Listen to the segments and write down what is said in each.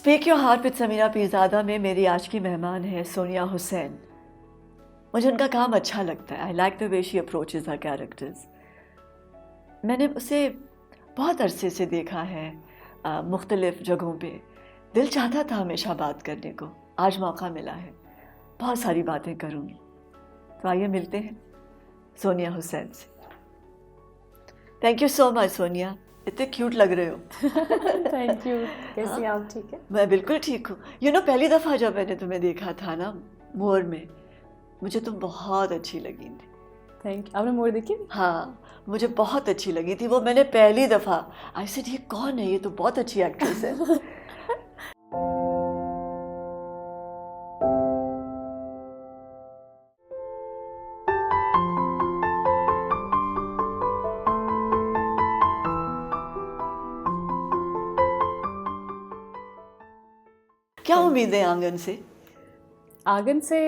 Speak your heart with Sameera Peerzada में मेरी आज की मेहमान है सोनिया हुसैन। मुझे उनका काम अच्छा लगता है। I like the way she approaches her characters. मैंने उसे बहुत अरसे से देखा है मुख्तलिफ़ जगहों पे। दिल चाहता था हमेशा बात करने को, आज मौका मिला है। बहुत सारी बातें करूँगी, तो आइए मिलते हैं सोनिया हुसैन से। Thank you so much Sonia, इतने क्यूट लग रहे हो। Thank you. कैसी आप? ठीक है, मैं बिल्कुल ठीक हूँ। पहली दफ़ा जब मैंने तुम्हें देखा था ना मोर में, मुझे तुम बहुत अच्छी लगी थी। Thank you. आपने मोर देखी? हाँ, मुझे बहुत अच्छी लगी थी वो। मैंने पहली दफ़ा आई सेड ये कौन है, ये तो बहुत अच्छी एक्ट्रेस है। क्या उम्मीदें आंगन से? आंगन से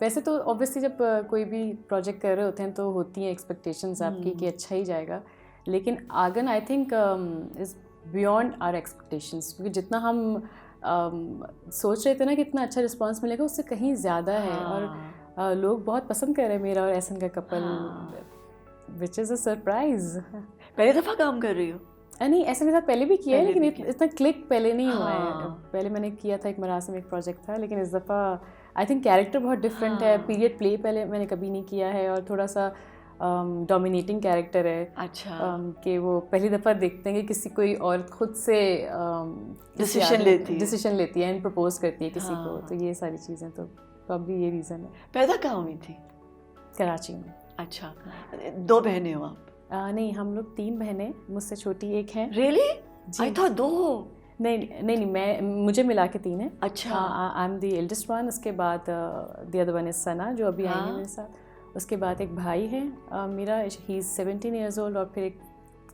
वैसे तो ऑब्वियसली जब कोई भी प्रोजेक्ट कर रहे होते हैं तो होती हैं एक्सपेक्टेशंस आपकी कि अच्छा ही जाएगा, लेकिन Aangan I think is beyond our expectations, क्योंकि जितना हम सोच रहे थे ना कि इतना अच्छा रिस्पांस मिलेगा, उससे कहीं ज़्यादा है। और लोग बहुत पसंद कर रहे हैं मेरा और एहसन का couple, which is a surprise. पहली दफ़ा काम कर रही हो? नहीं, ऐसे मेरे साथ पहले भी किया है, लेकिन इतना क्लिक पहले नहीं हुआ है। पहले मैंने किया था एक मरासिम, एक प्रोजेक्ट था, लेकिन इस दफ़ा आई थिंक कैरेक्टर बहुत डिफरेंट है। पीरियड प्ले पहले मैंने कभी नहीं किया है और थोड़ा सा डोमिनेटिंग कैरेक्टर है। अच्छा। कि वो पहली दफ़ा देखते हैं कि किसी कोई औरत खुद से डिसीजन लेती है एंड प्रपोज करती है किसी को, तो ये सारी चीज़ें, तो प्रॉब्ली ये रीज़न है। पैदा कहाँ हुई थी? कराची में। अच्छा, 2 बहनें हो आप? नहीं, हम लोग 3 बहनें, मुझसे छोटी एक है। रियली? आई थॉट 2 हो। नहीं, मुझे मिला के 3 है। अच्छा। I am the eldest one. उसके बाद द अदर वन इज सना, जो अभी आई है मेरे साथ। उसके बाद एक भाई है मेरा, ही इज 17 ईयर्स ओल्ड, और फिर एक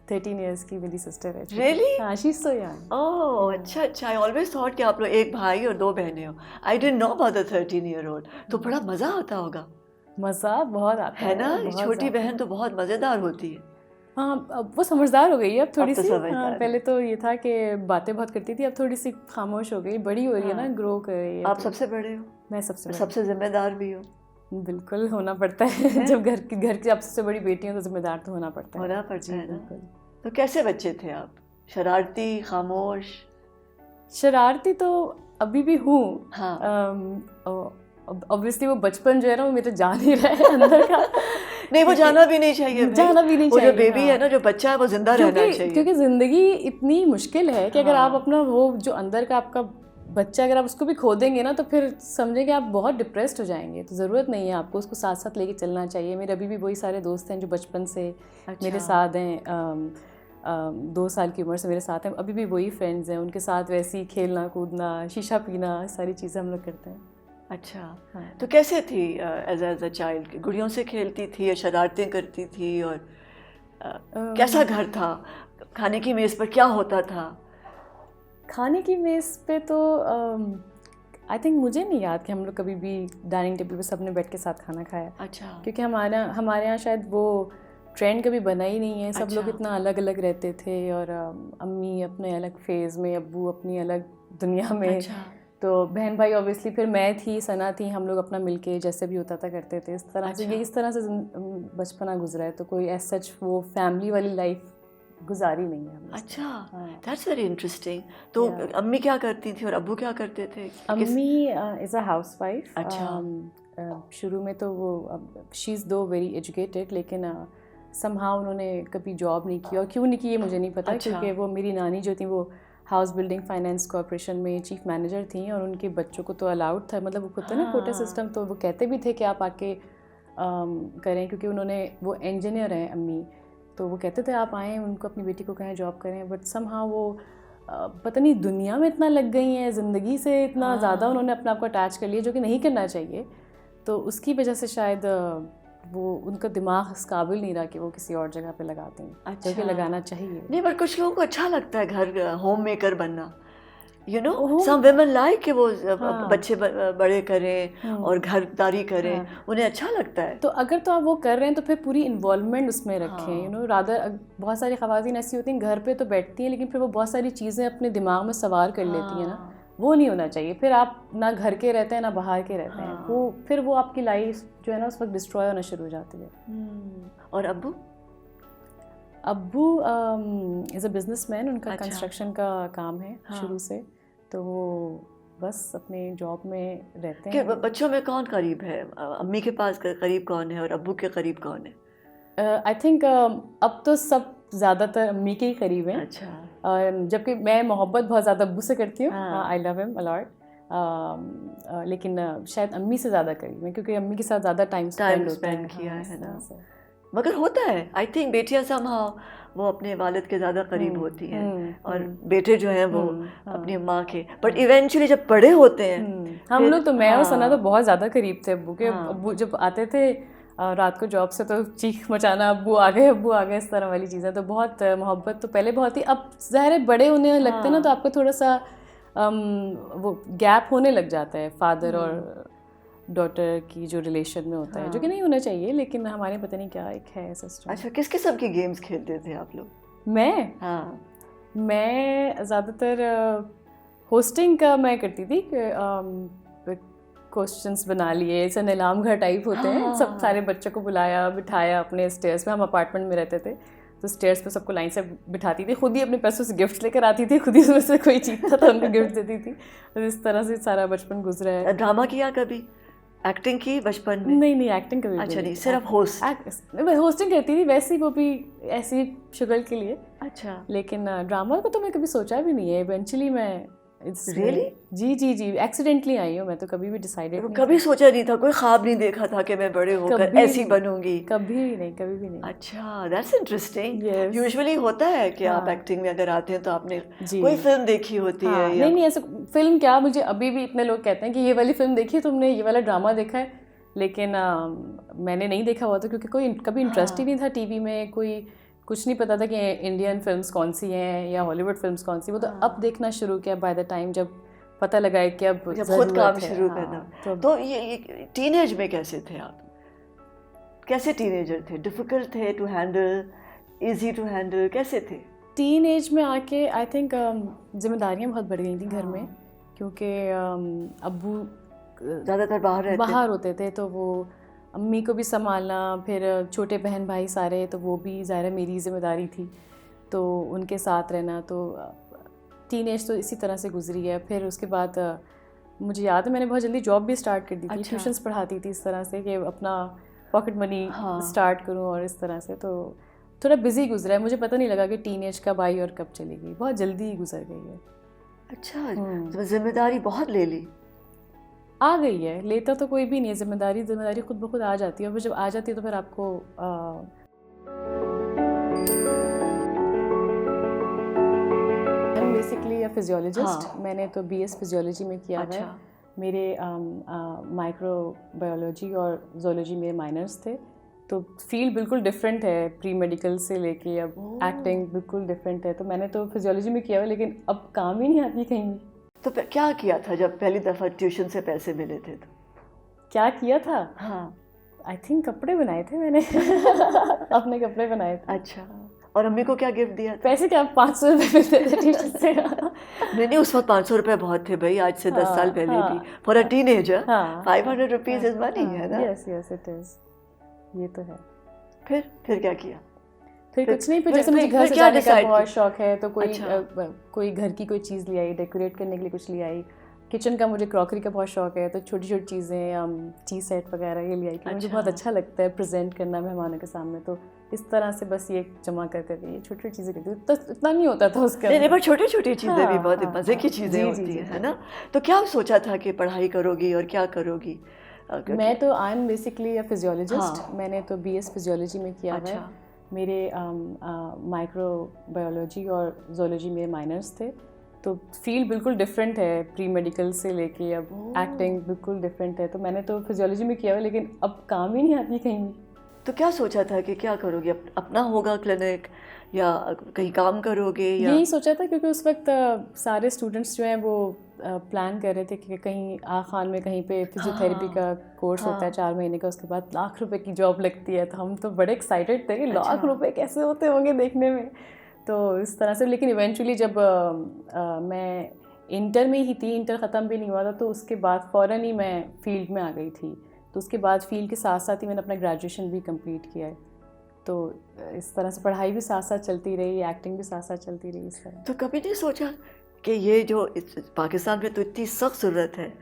13 ईयर्स की मेरी सिस्टर है। रियली? हाँ, शी इज सो यंग। ओह, अच्छा। आई ऑलवेज थॉट कि आप लोग एक भाई और 2 बहनें हो। I didn't know about the 13 year old. तो बड़ा मज़ा आता होगा। मज़ा बहुत आता है ना? छोटी बहन तो बहुत मज़ेदार होती है। हाँ, अब वो समझदार हो गई है अब थोड़ी सी। हाँ, पहले तो ये था कि बातें बहुत करती थी, अब थोड़ी सी खामोश हो गई, बड़ी हो रही है ना, ग्रो कर रही है। आप सबसे बड़े हो? मैं सबसे जिम्मेदार भी हो? बिल्कुल, होना पड़ता है। जब घर की आप सबसे बड़ी बेटी हो तो जिम्मेदार तो होना पड़ता है ना। तो कैसे बच्चे थे आप? शरारती, खामोश? शरारती तो अभी भी हूँ। हाँ। ऑब्वियसली वो बचपन जो है ना, वो मेरे जा नहीं रहा है अंदर का। नहीं, वो जाना भी नहीं चाहिए। वो जो बेबी है ना, जो बच्चा है, वो जिंदा रहना चाहिए। क्योंकि ज़िंदगी इतनी मुश्किल है कि अगर आप अपना वो जो अंदर का आपका बच्चा, अगर आप उसको भी खो देंगे ना, तो फिर समझें कि आप बहुत डिप्रेस्ड हो जाएंगे। तो ज़रूरत नहीं है, आपको उसको साथ साथ लेके चलना चाहिए। मेरे अभी भी वही सारे दोस्त हैं जो बचपन से मेरे साथ हैं। 2 साल की उम्र से मेरे साथ हैं, अभी भी वही फ्रेंड्स हैं। उनके साथ वैसे ही खेलना कूदना, शीशा पीना, सारी चीज़ें हम लोग करते हैं। अच्छा। हाँ। तो कैसे थी एज अ चाइल्ड? गुड़ियों से खेलती थी या शरारतें करती थी? और कैसा घर था? खाने की मेज़ पर क्या होता था? खाने की मेज़ पे तो आई थिंक मुझे नहीं याद कि हम लोग कभी भी डाइनिंग टेबल पे सबने बैठ के साथ खाना खाया। अच्छा। क्योंकि हमारे यहाँ शायद वो ट्रेंड कभी बना ही नहीं है। सब लोग इतना अलग अलग रहते थे, और अम्मी अपने अलग फेज़ में, अब्बू अपनी अलग दुनिया में। अच्छा। तो बहन भाई ऑब्वियसली, फिर मैं थी, सना थी, हम लोग अपना मिलके जैसे भी होता था करते थे। इस तरह से इस तरह से बचपना गुजरा है। तो कोई एज सच वो फैमिली वाली लाइफ गुजारी नहीं है हमने। अच्छा, दैट्स वेरी इंटरेस्टिंग। तो अम्मी क्या करती थी और अब्बू क्या करते थे? अम्मी इज़ अ हाउस वाइफ। अच्छा। शुरू में तो वो, शी इज़ दो वेरी एजुकेटेड, लेकिन समहाउ उन्होंने कभी जॉब नहीं की, और क्यों नहीं की ये मुझे नहीं पता। क्योंकि वो मेरी नानी जो थी, वो हाउस बिल्डिंग फाइनेंस कॉर्पोरेशन में चीफ मैनेजर थी, और उनके बच्चों को तो अलाउड था, मतलब वो होता है ना कोटा सिस्टम, तो वो कहते भी थे कि आप आके करें, क्योंकि उन्होंने, वो इंजीनियर हैं अम्मी, तो वो कहते थे आप आएँ, उनको अपनी बेटी को कहें जॉब करें। बट समहाउ वो पता नहीं दुनिया में इतना लग गई हैं, ज़िंदगी से इतना ज़्यादा उन्होंने अपने आप को अटैच कर लिया, जो कि नहीं करना चाहिए। तो उसकी वजह से शायद वो, उनका दिमाग इस काबिल नहीं रहा कि वो किसी और जगह पे लगाते हैं। अच्छा। जो कि लगाना चाहिए। नहीं, पर कुछ लोगों को अच्छा लगता है घर होम मेकर बनना। You know, some women like कि वो बच्चे बड़े करें और घरदारी करें, उन्हें अच्छा लगता है। तो अगर तो आप वो कर रहे हैं तो फिर पूरी इन्वॉल्वमेंट उसमें रखें। यू नो, रादर बहुत सारी ख़वातीन ऐसी होती हैं घर पे तो बैठती हैं लेकिन फिर वो बहुत सारी चीज़ें अपने दिमाग में सवार कर लेती हैं ना, वो नहीं होना चाहिए। फिर आप ना घर के रहते हैं ना बाहर के रहते हैं, वो फिर वो आपकी लाइफ जो है ना उस वक्त डिस्ट्रॉय होना शुरू हो जाती है। और अब्बू इज़ अ बिजनेसमैन, उनका कंस्ट्रक्शन का काम है शुरू से, तो वो बस अपने जॉब में रहते हैं। कि बच्चों में कौन करीब है, अम्मी के पास करीब कौन है और अब्बू के करीब कौन है? आई थिंक अब तो सब ज़्यादातर अम्मी के ही करीब हैं। अच्छा। जबकि मैं मोहब्बत बहुत ज़्यादा अब्बू से करती हूँ, I love him a lot, लेकिन शायद अम्मी से ज़्यादा करीब है क्योंकि अम्मी के साथ ज़्यादा टाइम स्पेंड किया है ना। मगर होता है, आई थिंक बेटियां समहाउ वो अपने वालिद के ज़्यादा करीब होती हैं और बेटे जो हैं वो अपनी माँ के, बट इवेंचुअली जब बड़े होते हैं हम लोग तो, मैं और सना तो बहुत ज़्यादा करीब थे अब्बू के। अब्बू जब आते थे रात को जॉब से तो चीख मचाना, अब्बू आ गए, इस तरह वाली चीज़ें। तो बहुत मोहब्बत तो पहले बहुत ही, अब ज़ाहिर है बड़े होने लगते हैं ना तो आपको थोड़ा सा वो गैप होने लग जाता है फादर और डॉटर की जो रिलेशन में होता है, जो कि नहीं होना चाहिए, लेकिन हमारे पता नहीं क्या एक है सिस्टम। अच्छा, किस किस्म की गेम्स खेलते थे आप लोग? मैं ज़्यादातर होस्टिंग का मैं करती थी, क्वेश्चंस बना लिए, ऐसे नीलाम घर टाइप होते हैं, सब सारे बच्चों को बुलाया बिठाया अपने स्टेयर्स पे, हम अपार्टमेंट में रहते थे तो स्टेयर्स पे सबको लाइन से बिठाती थी, खुद ही अपने पैसों से गिफ्ट्स लेकर आती थी, खुद ही उसमें से कोई जीतता था उनको गिफ्ट देती थी। तो इस तरह से सारा बचपन गुजरा है। ड्रामा किया कभी, एक्टिंग की बचपन में? नहीं एक्टिंग कभी। अच्छा, नहीं, सिर्फ होस्टिंग करती थी, वैसे ही वो भी ऐसी शुगल के लिए। अच्छा, लेकिन ड्रामा को तो मैं कभी सोचा भी नहीं है। इवेंचुअली मैं Really? जी एक्सीडेंटली आई हूँ मैं, तो कभी भी डिसाइडेड नहीं, कभी सोचा नहीं था, कोई ख्वाब नहीं देखा था कि मैं बड़े होकर ऐसी बनूंगी? कभी भी नहीं। अच्छा, दैट्स इंटरेस्टिंग। यूजुअली होता है कि आप एक्टिंग में अगर आते हैं तो आपने कोई फिल्म देखी होती है या... नहीं ऐसा फिल्म क्या, मुझे अभी भी इतने लोग कहते हैं कि ये वाली फिल्म देखी है तुमने, ये वाला ड्रामा देखा है, लेकिन मैंने नहीं देखा हुआ था क्योंकि कोई कभी इंटरेस्ट ही नहीं था टीवी में, कोई कुछ नहीं पता था कि इंडियन फिल्म्स कौन सी हैं या हॉलीवुड फिल्म्स कौन सी। वो तो अब देखना शुरू किया बाय द टाइम जब पता लगा कि अब खुद काम शुरू करना। तो ये टीनेज में कैसे थे आप? कैसे टीनेजर थे? डिफिकल्ट थे to handle, easy to handle, कैसे थे? टीनेज में आके आई थिंक जिम्मेदारियाँ बहुत बढ़ गई थी घर में, क्योंकि अब्बू ज़्यादातर बाहर होते थे, तो वो अम्मी को भी संभालना, फिर छोटे बहन भाई सारे, तो वो भी ज़ाहिर मेरी ज़िम्मेदारी थी, तो उनके साथ रहना। तो टीनेज तो इसी तरह से गुजरी है। फिर उसके बाद मुझे याद है मैंने बहुत जल्दी जॉब भी स्टार्ट कर दी थी। ट्यूशन्स पढ़ाती थी इस तरह से कि अपना पॉकेट मनी स्टार्ट करूं, और इस तरह से तो थोड़ा बिजी गुजरा है। मुझे पता नहीं लगा कि टीनेज कब आई और कब चली गई, बहुत जल्दी गुजर गई है। अच्छा, तो जिम्मेदारी बहुत ले ली? आ गई है, लेता तो कोई भी नहीं है जिम्मेदारी खुद ब खुद आ जाती है, और जब आ जाती है तो फिर आपको बेसिकली फिजियोलॉजिस्ट, मैंने तो BS फिजियोलॉजी में किया है। मेरे माइक्रोबायोलॉजी और जोलॉजी में माइनर्स थे, तो फील्ड बिल्कुल डिफरेंट है प्री मेडिकल से लेके अब एक्टिंग बिल्कुल डिफरेंट है। तो मैंने तो फिजियोलॉजी में किया हुआ, लेकिन अब काम ही नहीं आती कहीं। तो क्या किया था जब पहली दफ़ा ट्यूशन से पैसे मिले थे? तो क्या किया था? आई थिंक कपड़े बनाए थे मैंने अपने कपड़े बनाए थे। अच्छा, और अम्मी को क्या गिफ्ट दिया था? पैसे क्या 500 रुपये मिलते थे ट्यूशन से नहीं, उस वक्त 500 रुपये बहुत थे भाई, आज से 10 साल पहले भी for a teenager 500 rupees is money, है ना? यस इट इज़, ये तो है। फिर क्या किया? फिर कुछ नहीं, फिर जैसे मुझे घर सजाने का बहुत शौक है, तो कोई घर की कोई चीज़ ले आई, डेकोरेट करने के लिए कुछ ले आई। किचन का मुझे क्रॉकरी का बहुत शौक है, तो छोटी छोटी चीज़ें, टी सेट वगैरह ये ले आई कि मुझे बहुत अच्छा लगता है प्रेजेंट करना मेहमानों के सामने। तो इस तरह से बस ये जमा कर ये छोटी छोटी चीज़ें करती हूँ। तो इतना नहीं होता था उसके अंदर, पर छोटी छोटी चीज़ें भी बहुत मज़े की चीज़ें होती हैं, है ना? तो क्या सोचा था कि पढ़ाई करोगी और क्या करोगी? मैं तो I am basically a physiologist. मैंने तो BS फिजियोलॉजी में किया है। मेरे माइक्रोबायोलॉजी और जोलॉजी में माइनर्स थे, तो फील्ड बिल्कुल डिफरेंट है प्री मेडिकल से लेके अब एक्टिंग बिल्कुल डिफरेंट है। तो मैंने तो फिजियोलॉजी में किया हुआ, लेकिन अब काम ही नहीं आती कहीं। तो क्या सोचा था कि क्या करोगे, अपना होगा क्लिनिक या कहीं काम करोगे? या यही सोचा था क्योंकि उस वक्त सारे स्टूडेंट्स जो हैं वो प्लान कर रहे थे कि कहीं खान में कहीं पे फिजियोथेरेपी का कोर्स होता है 4 महीने का, उसके बाद ₹1,00,000 की जॉब लगती है। तो हम तो बड़े एक्साइटेड थे कि ₹1,00,000 कैसे होते होंगे देखने में। तो इस तरह से, लेकिन इवेंचुअली जब मैं इंटर में ही थी, इंटर ख़त्म भी नहीं हुआ था, तो उसके बाद फ़ौरन ही मैं फील्ड में आ गई थी। तो उसके बाद फील्ड के साथ साथ ही मैंने अपना ग्रेजुएशन भी कंप्लीट किया है। तो इस तरह से पढ़ाई भी साथ साथ चलती रही, एक्टिंग भी साथ साथ चलती रही इस तरह। तो कभी नहीं सोचा कि ये जो पाकिस्तान में तो इतनी सख्त ज़रूरत है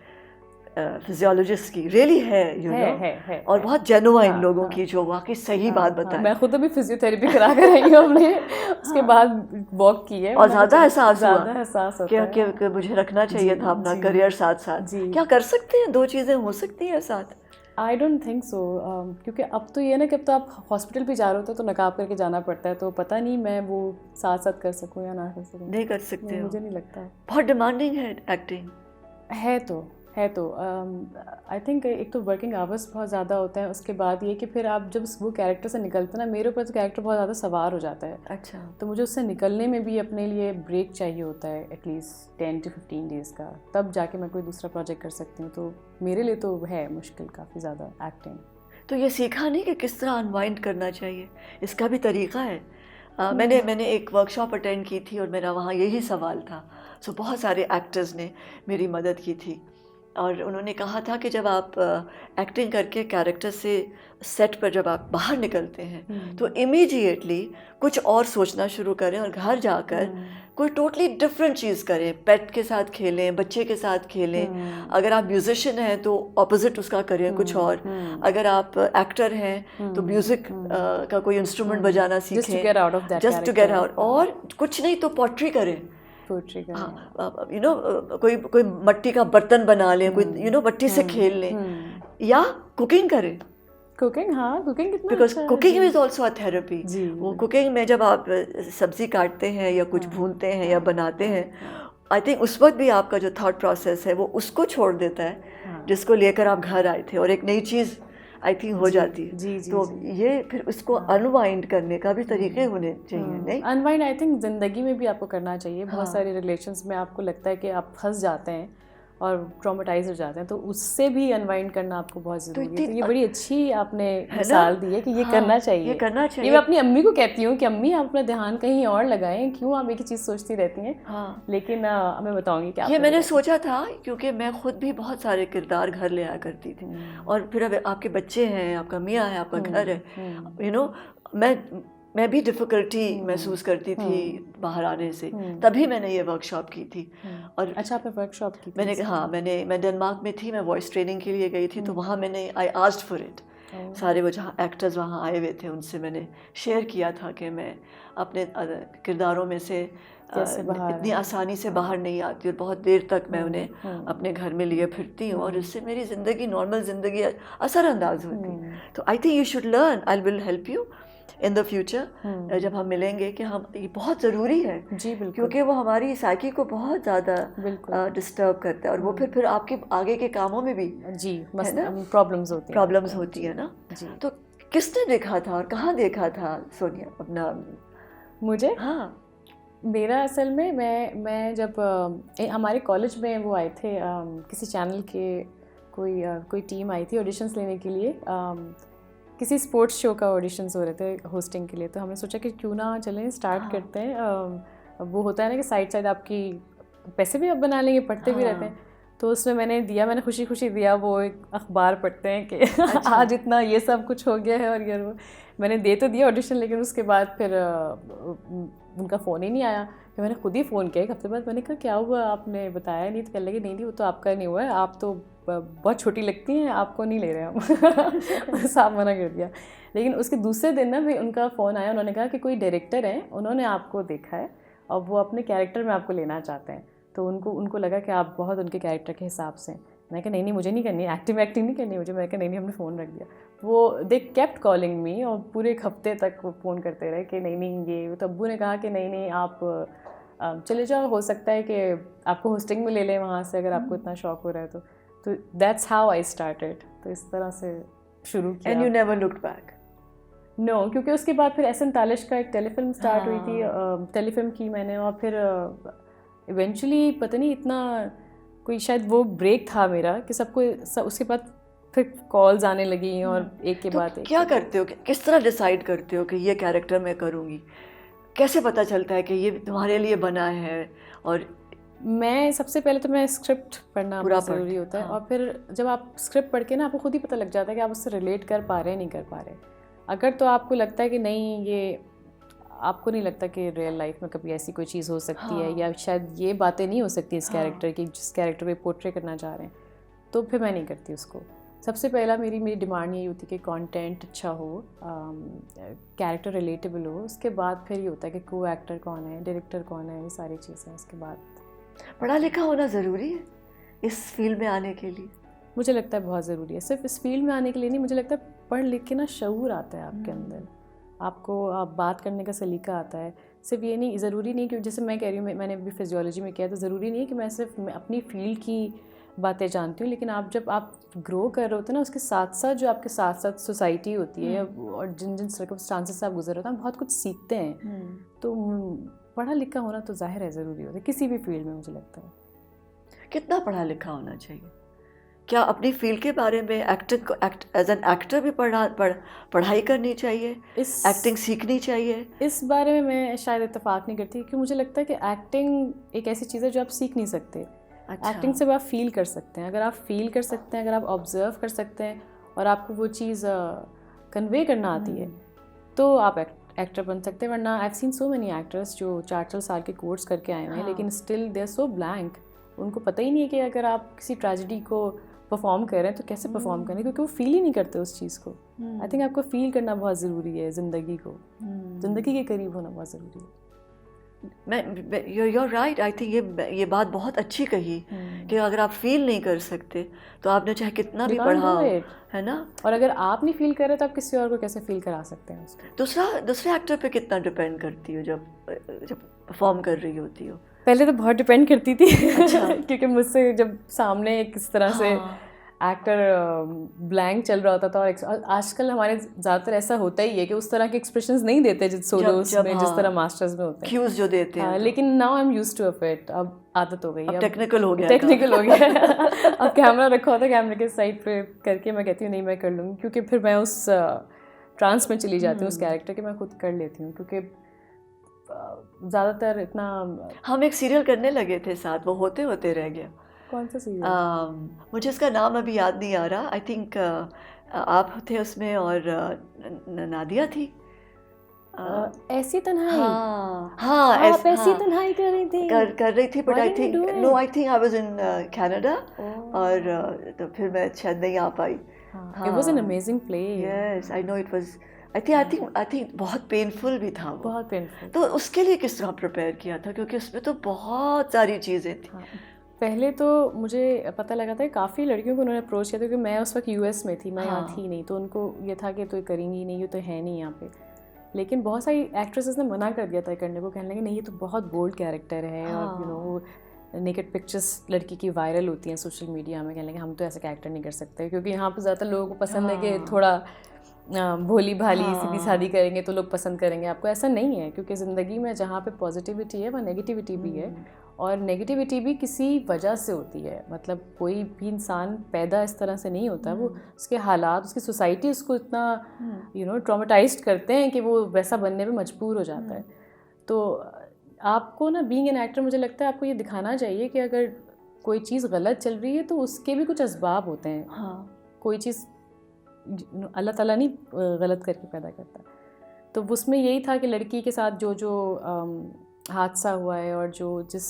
फिजियोलॉजिस्ट की, रियली है, यू नो, और बहुत जेन्युइन लोगों की जो वाकई सही बात बताएं। मैं खुद अभी फिजियोथेरेपी करा कर आई हूँ हमने उसके बाद वॉक की है, और ज़्यादा एहसास होता है कि मुझे रखना चाहिए था अपना करियर साथ साथ। क्या कर सकते हैं, 2 चीज़ें हो सकती हैं साथ? आई डोंट थिंक सो, क्योंकि अब तो ये ना कि अब तो आप हॉस्पिटल भी जा रहे होते हो तो नकाब करके जाना पड़ता है, तो पता नहीं मैं वो साथ साथ कर सकूँ या ना कर सकूँ। नहीं कर सकते, मुझे नहीं लगता। बहुत डिमांडिंग है एक्टिंग। है तो आई थिंक एक तो वर्किंग आवर्स बहुत ज़्यादा होता है, उसके बाद ये कि फिर आप जब वो कैरेक्टर से निकलते हैं ना, मेरे ऊपर तो कैरेक्टर बहुत ज़्यादा सवार हो जाता है। अच्छा। तो मुझे उससे निकलने में भी अपने लिए ब्रेक चाहिए होता है, एटलीस्ट 10 to 15 डेज़ का, तब जाके मैं कोई दूसरा प्रोजेक्ट कर सकती हूँ। तो मेरे लिए तो है मुश्किल काफ़ी ज़्यादा एक्टिंग। तो ये सीखा नहीं कि किस तरह अनवाइंड करना चाहिए, इसका भी तरीका है। मैंने एक वर्कशॉप अटेंड की थी और मेरा वहाँ यही सवाल था। सो बहुत सारे एक्टर्स ने मेरी मदद की थी और उन्होंने कहा था कि जब आप एक्टिंग करके कैरेक्टर से सेट पर जब आप बाहर निकलते हैं तो इमीडिएटली कुछ और सोचना शुरू करें और घर जाकर कोई टोटली डिफरेंट चीज़ करें। पेट के साथ खेलें, बच्चे के साथ खेलें। अगर आप म्यूजिशियन हैं तो ऑपोजिट उसका करें कुछ और। अगर आप एक्टर हैं तो म्यूज़िक का कोई इंस्ट्रूमेंट बजाना सीखें, जस्ट टू गेट आउट। और कुछ नहीं तो पोट्री करें, यू नो, कोई मट्टी का बर्तन बना लें, कोई यू नो मट्टी से खेल लें, या कुकिंग करें। कुकिंग कितना बिकॉज अच्छा cooking is also a therapy. वो कुकिंग में जब आप सब्जी काटते हैं या कुछ भूनते हैं या बनाते हैं, आई थिंक उस वक्त भी आपका जो थॉट प्रोसेस है वो उसको छोड़ देता है जिसको लेकर आप घर आए थे, और एक नई चीज़ आई थिंक हो जाती है। तो ये फिर उसको अनवाइंड करने का भी तरीके होने चाहिए। नहीं, अनवाइंड आई थिंक ज़िंदगी में भी आपको करना चाहिए। बहुत सारे रिलेशंस में आपको लगता है कि आप फंस जाते हैं और ट्रॉमेटाइज हो जाते हैं, तो उससे भी अनवाइंड करना आपको बहुत ज़रूरी है। तो ये बड़ी अच्छी आपने मिसाल दी है कि ये करना चाहिए, ये करना चाहिए। ये मैं अपनी अम्मी को कहती हूँ कि अम्मी आप अपना ध्यान कहीं और लगाएं, क्यों आप एक ही चीज़ सोचती रहती हैं। हाँ, लेकिन मैं बताऊँगी कि ये मैंने सोचा था क्योंकि मैं खुद भी बहुत सारे किरदार घर ले आया करती थी, और फिर अब आपके बच्चे हैं, आपका मियाँ है, आपका घर है, यू नो, मैं भी डिफ़िकल्टी महसूस करती थी बाहर आने से। तभी मैंने ये वर्कशॉप की थी। और अच्छा, आपने वर्कशॉप की थी? मैं डेनमार्क में थी, मैं वॉइस ट्रेनिंग के लिए गई थी, तो वहाँ मैंने आई आस्क्ड फॉर इट। सारे वो जहाँ एक्टर्स वहाँ आए हुए थे उनसे मैंने शेयर किया था कि मैं अपने किरदारों में से इतनी आसानी से बाहर नहीं आती और बहुत देर तक मैं उन्हें अपने घर में लिए फिरती हूँ और इससे मेरी ज़िंदगी, नॉर्मल ज़िंदगी असरअंदाज होती है। तो I think you should learn, I will help you in the future जब हम मिलेंगे, कि हम ये बहुत ज़रूरी है। जी बिल्कुल, क्योंकि वो हमारी साइकी को बहुत ज़्यादा डिस्टर्ब करता है, और वो फिर आपके आगे के कामों में भी जी प्रॉब्लम्स होती है ना। जी। तो किसने देखा था और कहाँ देखा था सोनिया अपना? मुझे? हाँ, मेरा असल में मैं जब हमारे कॉलेज में वो आए थे, किसी चैनल के कोई टीम आई थी ऑडिशंस लेने के लिए, किसी स्पोर्ट्स शो का ऑडिशंस हो रहे थे होस्टिंग के लिए। तो हमने सोचा कि क्यों ना चलें, स्टार्ट करते हैं। वो होता है ना कि साइड आपकी पैसे भी आप बना लेंगे, पढ़ते भी रहते हैं। तो उसमें मैंने खुशी खुशी दिया, वो एक अखबार पढ़ते हैं कि आज इतना ये सब कुछ हो गया है और ये वो। मैंने दे तो दिया ऑडिशन, लेकिन उसके बाद फिर उनका फ़ोन ही नहीं आया। फिर मैंने खुद ही फ़ोन किया एक हफ्ते बाद, मैंने कहा क्या हुआ, आपने बताया नहीं? तो कहने लगे नहीं वो तो आपका नहीं हुआ है, आप तो बहुत छोटी लगती हैं, आपको नहीं ले रहे हम। साफ मना कर दिया। लेकिन उसके दूसरे दिन ना भी उनका फ़ोन आया, उन्होंने कहा कि कोई डायरेक्टर है, उन्होंने आपको देखा है और वो अपने कैरेक्टर में आपको लेना चाहते हैं। तो उनको लगा कि आप बहुत उनके कैरेक्टर के हिसाब से। मैंने कहा नहीं मुझे नहीं करनी, एक्टिंग नहीं करनी मुझे। मैंने कहा नहीं, हमने फ़ोन रख दिया। वो दे केप्ट कॉलिंग मी, और पूरे एक हफ्ते तक वो फ़ोन करते रहे कि नहीं ये। तो अब्बू ने कहा कि नहीं आप चले जाओ, हो सकता है कि आपको होस्टिंग में ले लें वहाँ से, अगर आपको इतना शौक हो रहा है तो दैट्स हाउ आई स्टार्टेड। तो इस तरह से शुरू किया। And you never looked back? No, क्योंकि उसके बाद फिर एहसन तालिश का एक टेलीफिल्म स्टार्ट हुई थी, टेलीफिल्म की मैंने, और फिर इवेंचुअली पता नहीं इतना कोई शायद वो ब्रेक था मेरा कि उसके बाद फिर कॉल्स आने लगी और एक के बाद एक। क्या करते हो, किस तरह डिसाइड करते हो कि ये कैरेक्टर मैं करूँगी? कैसे पता चलता है कि ये तुम्हारे लिए बना है? और मैं सबसे पहले तो मैं स्क्रिप्ट पढ़ना बहुत ज़रूरी होता है, और फिर जब आप स्क्रिप्ट पढ़ के ना आपको खुद ही पता लग जाता है कि आप उससे रिलेट कर पा रहे हैं नहीं कर पा रहे। अगर तो आपको लगता है कि नहीं, ये आपको नहीं लगता कि रियल लाइफ में कभी ऐसी कोई चीज़ हो सकती है, या शायद ये बातें नहीं हो सकती इस कैरेक्टर की जिस कैरेक्टर को पोर्ट्रे करना चाह रहे हैं, तो फिर मैं नहीं करती उसको। सबसे पहला मेरी डिमांड यही होती है कि कंटेंट अच्छा हो, कैरेक्टर रिलेटेबल हो। उसके बाद फिर ये होता है कि को एक्टर कौन है, डायरेक्टर कौन है, ये सारी चीज़ें। उसके बाद पढ़ा लिखा होना ज़रूरी है इस फील्ड में आने के लिए? मुझे लगता है बहुत ज़रूरी है। सिर्फ इस फील्ड में आने के लिए नहीं, मुझे लगता है पढ़ लिख के ना शऊर आता है आपके अंदर, आपको आप बात करने का सलीका आता है। सिर्फ ये नहीं, ज़रूरी नहीं कि जैसे मैं कह रही हूँ, मैंने भी फिजियोलॉजी में किया, तो ज़रूरी नहीं है कि मैं सिर्फ अपनी फील्ड की बातें जानती हूँ, लेकिन जब आप ग्रो कर रहे होते हैं ना, उसके साथ साथ जो आपके साथ साथ सोसाइटी होती है और जिन जिन सर्कमस्टांसेस से आप गुजर होते हैं, बहुत कुछ सीखते हैं। तो पढ़ा लिखा होना तो जाहिर है ज़रूरी होता है किसी भी फील्ड में, मुझे लगता है। कितना पढ़ा लिखा होना चाहिए? क्या अपनी फील्ड के बारे में एज एन एक्टर भी पढ़ाई करनी चाहिए, एक्टिंग सीखनी चाहिए? इस बारे में मैं शायद इत्तेफाक नहीं करती, क्योंकि मुझे लगता है कि एक्टिंग एक ऐसी चीज़ है जो आप सीख नहीं सकते। अच्छा। एक्टिंग से आप फील कर सकते हैं। अगर आप फील कर सकते हैं, अगर आप ऑब्जर्व कर सकते हैं और आपको वो चीज़ कन्वे करना आती है, तो आप एक्टर बन सकते हैं। वरना I have seen so many actors जो 4 साल के कोर्स करके आए हुए हैं, लेकिन still they are so blank. उनको पता ही नहीं है कि अगर आप किसी ट्रेजेडी को परफॉर्म कर रहे हैं तो कैसे परफॉर्म करें, क्योंकि वो फील ही नहीं करते उस चीज़ को। आई थिंक आपको फील करना बहुत ज़रूरी है, ज़िंदगी को, ज़िंदगी के करीब होना बहुत ज़रूरी है। you're right, आई थिंक ये बात बहुत अच्छी कही कि अगर आप फील नहीं कर सकते तो आपने चाहे कितना भी पढ़ा हो, है ना? और अगर आप नहीं फील कर रहे तो आप किसी और को कैसे फील करा सकते हैं उसको? दूसरे एक्टर पे कितना डिपेंड करती हो जब परफॉर्म कर रही होती हो? पहले तो बहुत डिपेंड करती थी। अच्छा। क्योंकि मुझसे जब सामने किस तरह से एक्टर ब्लैंक चल रहा होता था, और आजकल हमारे ज़्यादातर ऐसा होता ही है कि उस तरह के एक्सप्रेशंस नहीं देते जिस सोलोस में, जिस तरह मास्टर्स में होते हैं, क्यूज जो देते हैं। लेकिन now I am used to it, अब आदत हो गई, अब टेक्निकल हो गया। अब कैमरा रखा होता है, कैमरे के साइड पे करके मैं कहती हूँ नहीं मैं कर लूँगी, क्योंकि फिर मैं उस ट्रांस में चली जाती हूँ उस कैरेक्टर के, मैं खुद कर लेती हूँ। क्योंकि ज़्यादातर इतना, हम एक सीरियल करने लगे थे साथ, वो होते होते रह गया। कौन सा सीरियल? मुझे उसका नाम अभी याद नहीं आ रहा। आई थिंक आप थे उसमें और नादिया थी। ऐसी तन्हाई। हाँ, आप ऐसी तन्हाई कर रही थी। कर रही थी, but I think I was in Canada, और तो फिर मैं शायद नहीं आ पाई। It was an amazing play. Yes, I know it was. I think बहुत पेनफुल भी था वो, बहुत पेनफुल। तो उसके लिए किस तरह प्रिपेयर किया था, क्योंकि उसमें तो बहुत सारी चीज़ें थी। पहले तो मुझे पता लगा था, काफ़ी लड़कियों को उन्होंने अप्रोच किया था, क्योंकि मैं उस वक्त यूएस में थी, मैं यहाँ थी नहीं, तो उनको ये था कि तो करेंगी नहीं, ये तो है नहीं यहाँ पे। लेकिन बहुत सारी एक्ट्रेसेस ने मना कर दिया था करने को, कहने लगे नहीं ये तो बहुत बोल्ड कैरेक्टर है, और वो नेकेड पिक्चर्स लड़की की वायरल होती हैं सोशल मीडिया में, कहने लगे हम तो ऐसा कैरेक्टर नहीं कर सकते, क्योंकि यहाँ पर ज़्यादातर लोगों को पसंद है कि थोड़ा भोली भाली सीधी शादी करेंगे तो लोग पसंद करेंगे आपको। ऐसा नहीं है, क्योंकि ज़िंदगी में जहाँ पे पॉजिटिविटी है वहाँ नेगेटिविटी भी है, और नेगेटिविटी भी किसी वजह से होती है। मतलब कोई भी इंसान पैदा इस तरह से नहीं होता, वो उसके हालात, उसकी सोसाइटी उसको इतना ट्रॉमेटाइज्ड करते हैं कि वो वैसा बनने पे मजबूर हो जाता है। तो आपको ना बीइंग एन एक्टर, मुझे लगता है आपको ये दिखाना चाहिए कि अगर कोई चीज़ गलत चल रही है तो उसके भी कुछ असबाब होते हैं। कोई चीज़ अल्लाह ताला नहीं गलत करके पैदा करता। तो उसमें यही था कि लड़की के साथ जो हादसा हुआ है, और जिस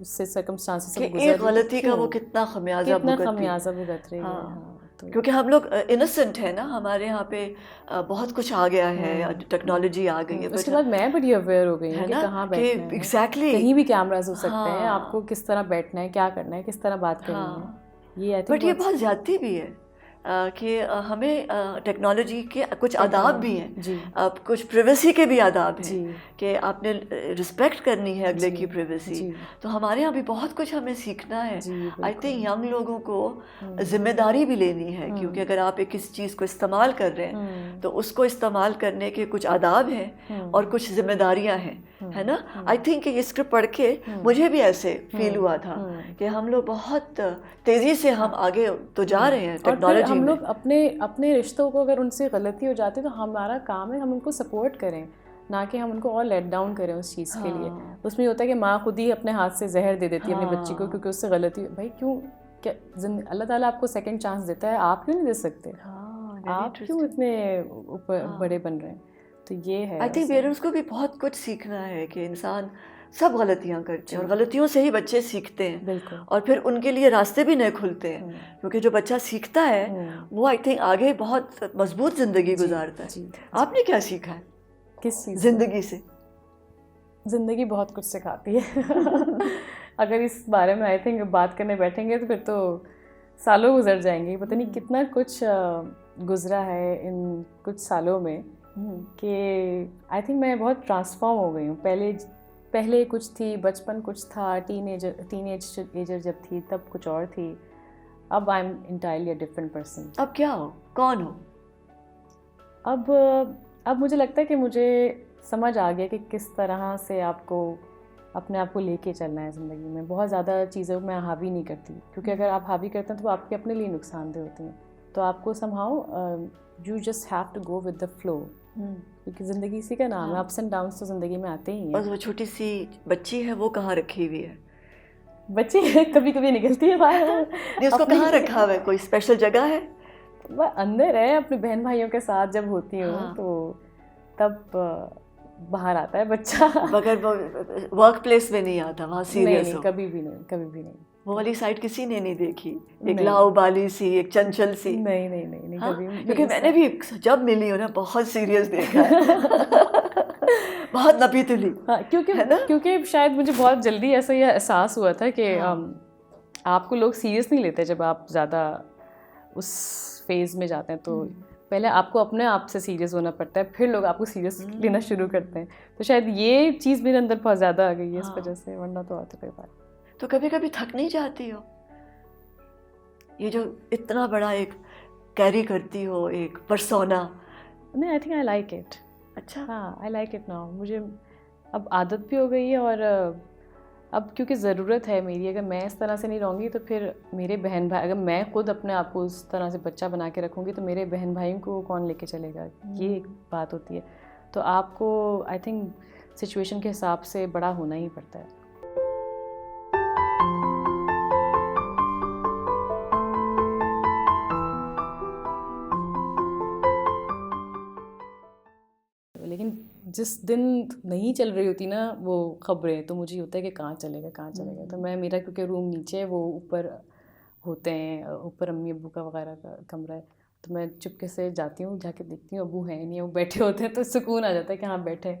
से सर्कमस्टांसेस से गुजर, एक गलती का वो कितना खमियाजा भुगत रही है। क्योंकि हम लोग इनोसेंट है ना, हमारे यहाँ पे बहुत कुछ आ गया है, टेक्नोलॉजी आ गई है। उसके बाद मैं बड़ी अवेयर हो गई हूँ कि कहाँ बैठना है, एग्जैक्टली कहीं भी कैमरास हो सकते हैं, आपको किस तरह बैठना है, क्या करना है, किस तरह बात करनी है। ये बट ये बहुत ज़्यादती भी है, कि हमें टेक्नोलॉजी के कुछ आदाब भी हैं जी कुछ प्राइवेसी के भी आदाब हैं जी कि आपने रिस्पेक्ट करनी है अगले जी की प्राइवेसी। जी तो हमारे यहाँ भी बहुत कुछ हमें सीखना है। जी आई थिंक बिल्कुल यंग लोगों को जिम्मेदारी भी लेनी है, क्योंकि अगर आप एक किसी चीज़ को इस्तेमाल कर रहे हैं तो उसको इस्तेमाल करने के कुछ आदाब हैं और कुछ जिम्मेदारियाँ हैं, है ना। आई थिंक ये स्क्रिप्ट पढ़ के मुझे भी ऐसे फील हुआ था कि हम लोग बहुत तेज़ी से हम आगे तो जा रहे हैं और फिर टेक्नोलॉजी हम में। लोग अपने रिश्तों को अगर उनसे गलती हो जाती है तो हमारा काम है हम उनको सपोर्ट करें, ना कि हम उनको और लेट डाउन करें उस चीज़ के लिए। उसमें होता है कि माँ खुद ही अपने हाथ से जहर दे देती है अपनी बच्ची को क्योंकि उससे गलती। भाई क्यों, क्या अल्लाह ताला आपको सेकंड चांस देता है, आप क्यों नहीं दे सकते? आप क्यों इतने ऊपर बड़े बन रहे हैं? तो ये है। आई थिंक पेरेंट्स को भी बहुत कुछ सीखना है कि इंसान सब गलतियाँ करते हैं और गलतियों से ही बच्चे सीखते हैं बिल्कुल। और फिर उनके लिए रास्ते भी नए खुलते हैं, क्योंकि जो बच्चा सीखता है वो आई थिंक आगे बहुत मजबूत ज़िंदगी गुजारता है। आपने क्या सीखा है किस चीज़ ज़िंदगी से? ज़िंदगी बहुत कुछ सिखाती है अगर इस बारे में आई थिंक बात करने बैठेंगे तो फिर तो सालों गुजर जाएंगे। पता नहीं कितना कुछ गुजरा है इन कुछ सालों में कि आई थिंक मैं बहुत ट्रांसफॉर्म हो गई हूँ। पहले कुछ थी, बचपन कुछ था, टीनेजर जब थी तब कुछ और थी। अब I am entirely a different person. अब क्या हो, कौन हो? अब मुझे लगता है कि मुझे समझ आ गया कि किस तरह से आपको अपने आप को लेके चलना है ज़िंदगी में। बहुत ज़्यादा चीज़ों में हावी नहीं करती, क्योंकि अगर आप हावी करते हैं तो आपके अपने लिए नुकसानदेह होती हैं। तो आपको somehow you just have to go with the flow, क्योंकि ज़िंदगी इसी का नाम है। अप्स एंड डाउन्स तो ज़िंदगी में आते ही हैं। बस वो छोटी सी बच्ची है, वो कहाँ रखी हुई है? बच्ची कभी कभी निकलती है बाहर। नहीं, उसको कहाँ रखा हुआ है? कोई स्पेशल जगह है? वह अंदर है, अपने बहन भाइयों के साथ जब होती हूँ तो तब बाहर आता है बच्चा। मगर वर्क प्लेस में नहीं आता, वहाँ सीरियस हो? कभी भी नहीं, कभी भी नहीं। वो वाली साइड किसी ने नहीं देखी, एक लाउबाली सी, एक चंचल सी? नहीं हाँ? कभी भी। क्योंकि मैंने भी जब मिली हूँ ना बहुत सीरियस देखा है बहुत नपीतुली। हाँ, क्योंकि शायद मुझे बहुत जल्दी ऐसा ये एहसास हुआ था कि आपको लोग सीरियस नहीं लेते जब आप ज़्यादा उस फेज़ में जाते हैं। तो पहले आपको अपने आप से सीरियस होना पड़ता है, फिर लोग आपको सीरियस लेना शुरू करते हैं। तो शायद ये चीज़ मेरे अंदर बहुत ज़्यादा आ गई है इस वजह से, वरना तो आते कोई बात। तो कभी कभी थक नहीं जाती हो? ये जो इतना बड़ा एक कैरी करती हो, एक पर्सोना। नहीं, I think I like it. अच्छा। हाँ, आई लाइक इट नाउ। मुझे अब आदत भी हो गई है और अब क्योंकि ज़रूरत है मेरी। अगर मैं इस तरह से नहीं रहूँगी तो फिर मेरे बहन भाई, अगर मैं खुद अपने आप को उस तरह से बच्चा बना के रखूँगी तो मेरे बहन भाइयों को कौन लेके चलेगा? ये एक बात होती है। तो आपको आई थिंक सिचुएशन के हिसाब से बड़ा होना ही पड़ता है। लेकिन जिस दिन नहीं चल रही होती ना वो खबरें, तो मुझे होता है कि कहाँ चलेगा। तो मेरा क्योंकि रूम नीचे है, वो ऊपर होते हैं, ऊपर अम्मी अब्बू का वगैरह का कमरा है, तो मैं चुपके से जाती हूँ, जाके देखती हूँ अब्बू हैं नहीं, वो बैठे होते हैं, तो सुकून आ जाता है कि हाँ बैठे।